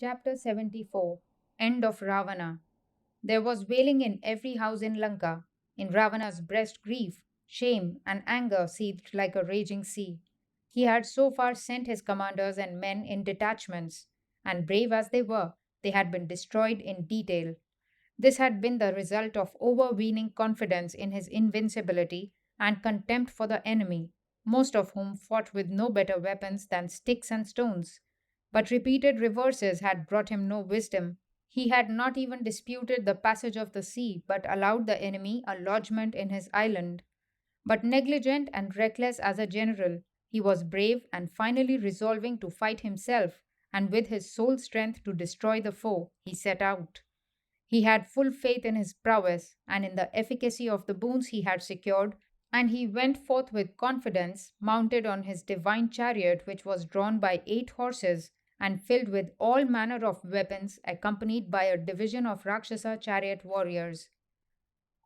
Chapter 74 End of Ravana. There was wailing in every house in Lanka. In Ravana's breast, grief, shame, and anger seethed like a raging sea. He had so far sent his commanders and men in detachments, and brave as they were, they had been destroyed in detail. This had been the result of overweening confidence in his invincibility and contempt for the enemy, most of whom fought with no better weapons than sticks and stones. But repeated reverses had brought him no wisdom. He had not even disputed the passage of the sea, but allowed the enemy a lodgment in his island. But negligent and reckless as a general, he was brave and finally resolving to fight himself, and with his sole strength to destroy the foe, he set out. He had full faith in his prowess and in the efficacy of the boons he had secured, and he went forth with confidence, mounted on his divine chariot, which was drawn by 8 horses and filled with all manner of weapons, accompanied by a division of Rakshasa chariot warriors.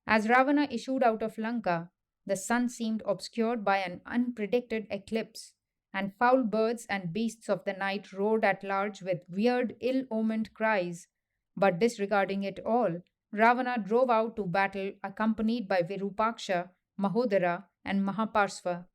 As Ravana issued out of Lanka, the sun seemed obscured by an unpredicted eclipse, and foul birds and beasts of the night roared at large with weird, ill omened cries. But disregarding it all, Ravana drove out to battle accompanied by Virupaksha, Mahodara, and Mahaparsva.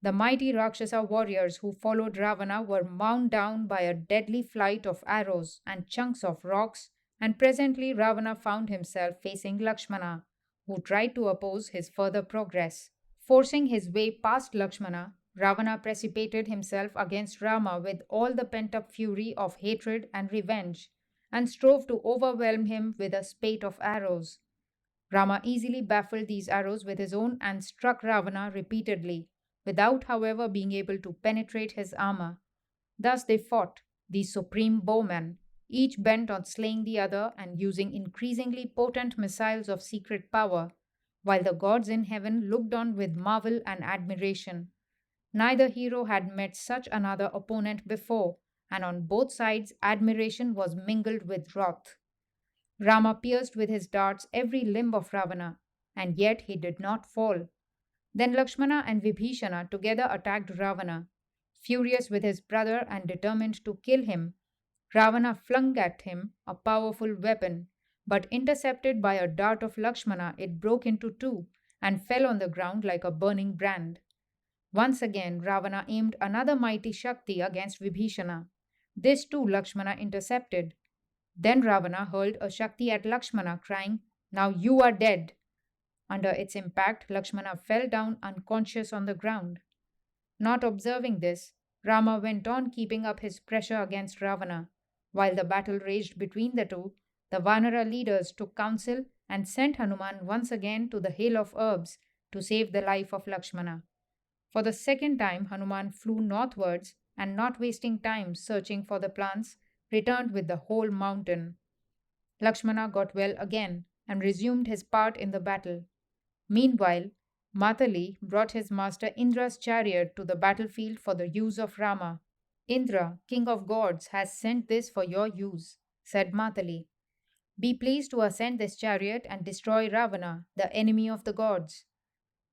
The mighty Rakshasa warriors who followed Ravana were mown down by a deadly flight of arrows and chunks of rocks, and presently Ravana found himself facing Lakshmana, who tried to oppose his further progress. Forcing his way past Lakshmana, Ravana precipitated himself against Rama with all the pent up fury of hatred and revenge, and strove to overwhelm him with a spate of arrows. Rama easily baffled these arrows with his own and struck Ravana repeatedly, without, however, being able to penetrate his armor. Thus they fought, these supreme bowmen, each bent on slaying the other and using increasingly potent missiles of secret power, while the gods in heaven looked on with marvel and admiration. Neither hero had met such another opponent before, and on both sides admiration was mingled with wrath. Rama pierced with his darts every limb of Ravana, and yet he did not fall. Then Lakshmana and Vibhishana together attacked Ravana. Furious with his brother and determined to kill him, Ravana flung at him a powerful weapon, but intercepted by a dart of Lakshmana, it broke into two and fell on the ground like a burning brand. Once again, Ravana aimed another mighty Shakti against Vibhishana. This too Lakshmana intercepted. Then Ravana hurled a Shakti at Lakshmana, crying, "Now you are dead." Under its impact, Lakshmana fell down unconscious on the ground. Not observing this, Rama went on keeping up his pressure against Ravana. While the battle raged between the two, the Vanara leaders took counsel and sent Hanuman once again to the hill of herbs to save the life of Lakshmana. For the second time, Hanuman flew northwards and, not wasting time searching for the plants, returned with the whole mountain. Lakshmana got well again and resumed his part in the battle. Meanwhile, Matali brought his master Indra's chariot to the battlefield for the use of Rama. "Indra, king of gods, has sent this for your use," said Matali. "Be pleased to ascend this chariot and destroy Ravana, the enemy of the gods."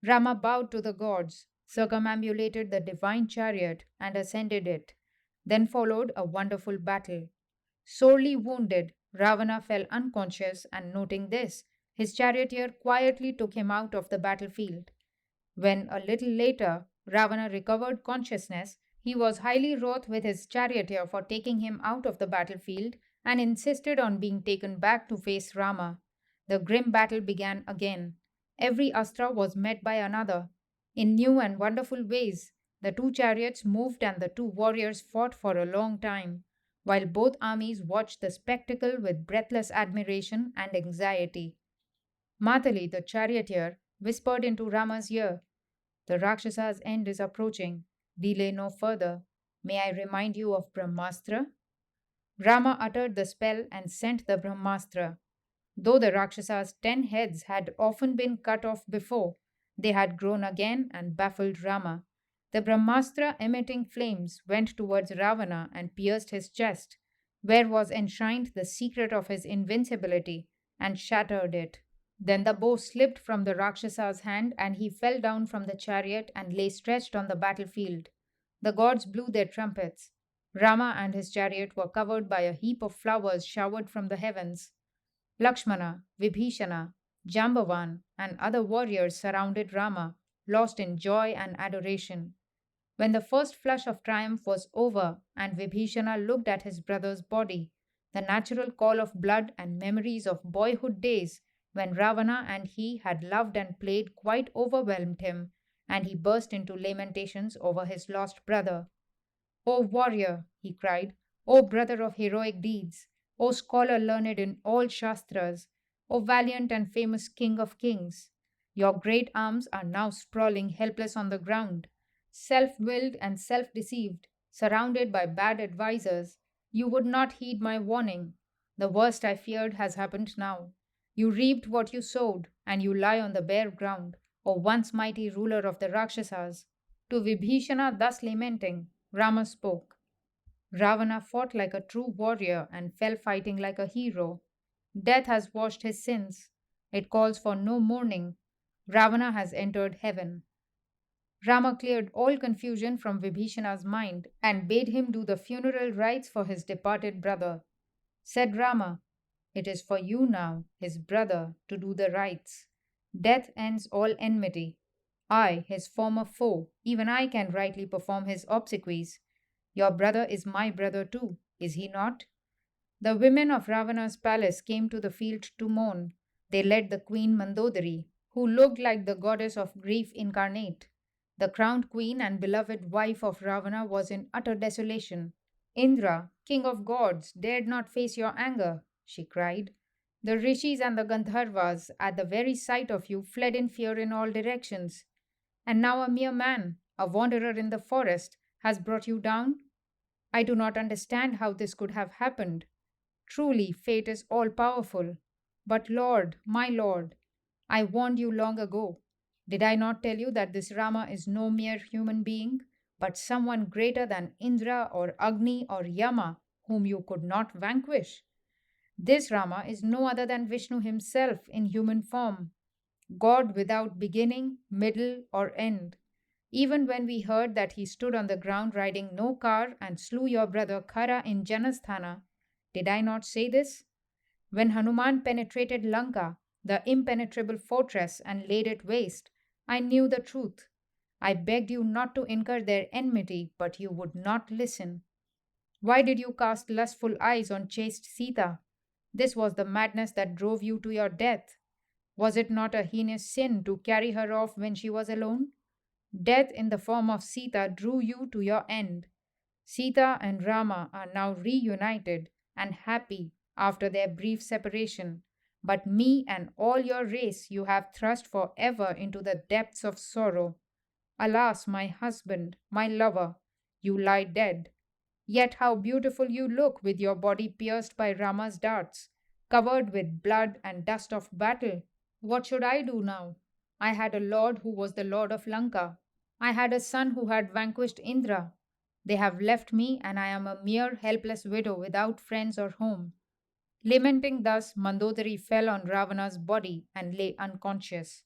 Rama bowed to the gods, circumambulated the divine chariot, and ascended it. Then followed a wonderful battle. Sorely wounded, Ravana fell unconscious, and noting this, his charioteer quietly took him out of the battlefield. When a little later Ravana recovered consciousness, he was highly wroth with his charioteer for taking him out of the battlefield and insisted on being taken back to face Rama. The grim battle began again. Every astra was met by another. In new and wonderful ways, the two chariots moved and the two warriors fought for a long time, while both armies watched the spectacle with breathless admiration and anxiety. Matali, the charioteer, whispered into Rama's ear, "The Rakshasa's end is approaching. Delay no further. May I remind you of Brahmastra?" Rama uttered the spell and sent the Brahmastra. Though the Rakshasa's 10 heads had often been cut off before, they had grown again and baffled Rama. The Brahmastra, emitting flames, went towards Ravana and pierced his chest, where was enshrined the secret of his invincibility, and shattered it. Then the bow slipped from the Rakshasa's hand, and he fell down from the chariot and lay stretched on the battlefield. The gods blew their trumpets. Rama and his chariot were covered by a heap of flowers showered from the heavens. Lakshmana, Vibhishana, Jambavan, and other warriors surrounded Rama, lost in joy and adoration. When the first flush of triumph was over and Vibhishana looked at his brother's body, the natural call of blood and memories of boyhood days when Ravana and he had loved and played quite overwhelmed him, and he burst into lamentations over his lost brother. O warrior, he cried, O brother of heroic deeds, O scholar learned in all Shastras, O valiant and famous king of kings, your great arms are now sprawling helpless on the ground. Self willed and self deceived, surrounded by bad advisers, you would not heed my warning. The worst I feared has happened now. You reaped what you sowed, and you lie on the bare ground, O once mighty ruler of the Rakshasas. To Vibhishana thus lamenting, Rama spoke. Ravana fought like a true warrior and fell fighting like a hero. Death has washed his sins. It calls for no mourning. Ravana has entered heaven. Rama cleared all confusion from Vibhishana's mind and bade him do the funeral rites for his departed brother. Said Rama, "It is for you now, his brother, to do the rites. Death ends all enmity. I, his former foe, even I can rightly perform his obsequies. Your brother is my brother too, is he not?" The women of Ravana's palace came to the field to mourn. They led the queen Mandodari, who looked like the goddess of grief incarnate. The crowned queen and beloved wife of Ravana was in utter desolation. "Indra, king of gods, dared not face your anger," she cried. "The rishis and the Gandharvas, at the very sight of you, fled in fear in all directions. And now a mere man, a wanderer in the forest, has brought you down? I do not understand how this could have happened. Truly, fate is all powerful. But, Lord, my Lord, I warned you long ago. Did I not tell you that this Rama is no mere human being, but someone greater than Indra or Agni or Yama, whom you could not vanquish? This Rama is no other than Vishnu himself in human form, God without beginning, middle, or end. Even when we heard that he stood on the ground riding no car and slew your brother Khara in Janasthana, did I not say this? When Hanuman penetrated Lanka, the impenetrable fortress, and laid it waste, I knew the truth. I begged you not to incur their enmity, but you would not listen. Why did you cast lustful eyes on chaste Sita? This was the madness that drove you to your death. Was it not a heinous sin to carry her off when she was alone? Death in the form of Sita drew you to your end. Sita and Rama are now reunited and happy after their brief separation. But me and all your race you have thrust forever into the depths of sorrow. Alas, my husband, my lover, you lie dead. Yet how beautiful you look with your body pierced by Rama's darts, covered with blood and dust of battle. What should I do now? I had a lord who was the lord of Lanka. I had a son who had vanquished Indra. They have left me, and I am a mere helpless widow without friends or home. Lamenting thus, Mandodari fell on Ravana's body and lay unconscious.